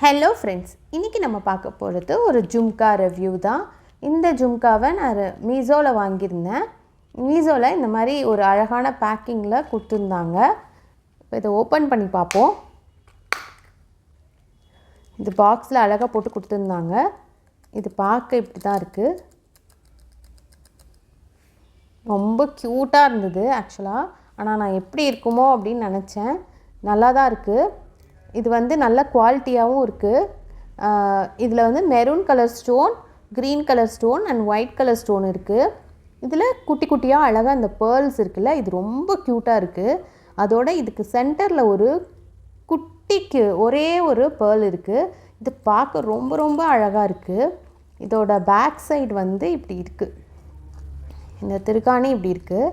Hello friends, இன்றைக்கி நம்ம பார்க்க போகிறது ஒரு ஜும்கா ரிவ்யூ தான். இந்த ஜும்காவை நான் மீஷோவில் வாங்கியிருந்தேன். மீஷோவில் இந்த மாதிரி ஒரு அழகான பேக்கிங்கில் கொடுத்துருந்தாங்க. இப்போ இதை ஓப்பன் பண்ணி பார்ப்போம். இது பாக்ஸில் அழகாக போட்டு கொடுத்துருந்தாங்க. இது பார்க்க இப்படி தான் இருக்குது. ரொம்ப க்யூட்டாக இருந்தது ஆக்சுவலாக. ஆனால் நான் எப்படி இருக்குமோ அப்படின்னு நினச்சேன். நல்லா தான் இருக்குது. இது வந்து நல்ல குவாலிட்டியாகவும் இருக்குது. இதில் வந்து maroon colour stone, green colour stone and white colour stone இருக்குது. இதில் குட்டி குட்டியாக அழகாக இந்த பேர்ல்ஸ் இருக்குல்ல, இது ரொம்ப க்யூட்டாக இருக்குது. அதோட இதுக்கு சென்டரில் ஒரு குட்டிக்கு ஒரே ஒரு பேர்ல் இருக்குது. இது பார்க்க ரொம்ப ரொம்ப அழகாக இருக்குது. இதோட பேக் சைடு வந்து இப்படி இருக்குது. இந்த திருக்காணி இப்படி இருக்குது.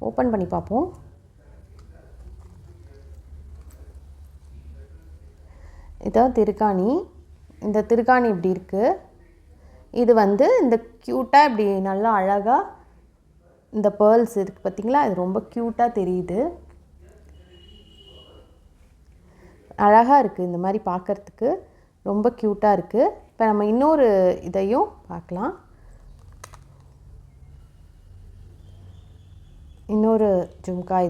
ஓப்பன் பண்ணி பார்ப்போம். இதான் திருக்காணி. இந்த திருக்காணி இப்படி இருக்குது. இது வந்து இந்த க்யூட்டாக இப்படி நல்லா அழகாக இந்த பேர்ல்ஸ் இருக்குது பார்த்திங்களா, இது ரொம்ப க்யூட்டாக தெரியுது. அழகாக இருக்குது. இந்த மாதிரி பார்க்குறதுக்கு ரொம்ப க்யூட்டாக இருக்குது. இப்போ நம்ம இன்னொரு இதையும் பார்க்கலாம். இன்னொரு ஜும்கா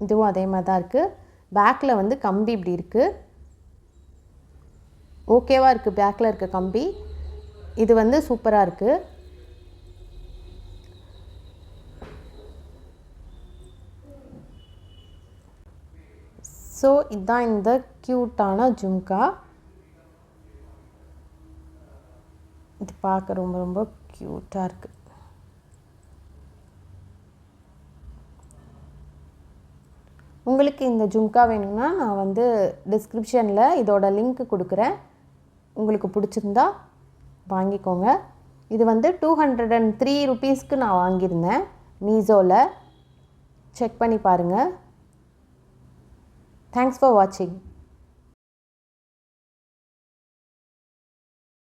இதுவும் அதே மாதிரி தான் இருக்குது. பேக்கில் வந்து கம்பி இப்படி இருக்குது. ஓகேவாக இருக்குது பேக்கில் இருக்க கம்பி. இது வந்து சூப்பராக இருக்குது. ஸோ இதுதான் இந்த க்யூட்டான ஜும்கா. இது பார்க்க ரொம்ப ரொம்ப க்யூட்டாக இருக்குது. உங்களுக்கு இந்த ஜும்கா வேணும்னா நான் வந்து டிஸ்கிரிப்ஷனில் இதோட லிங்க் கொடுக்குறேன். உங்களுக்கு பிடிச்சிருந்தா வாங்கிக்கோங்க. இது வந்து 203 ருபீஸ்க்கு நான் வாங்கியிருந்தேன் மீஷோவில். செக் பண்ணி பாருங்கள். தேங்க்ஸ் ஃபார் வாட்சிங்.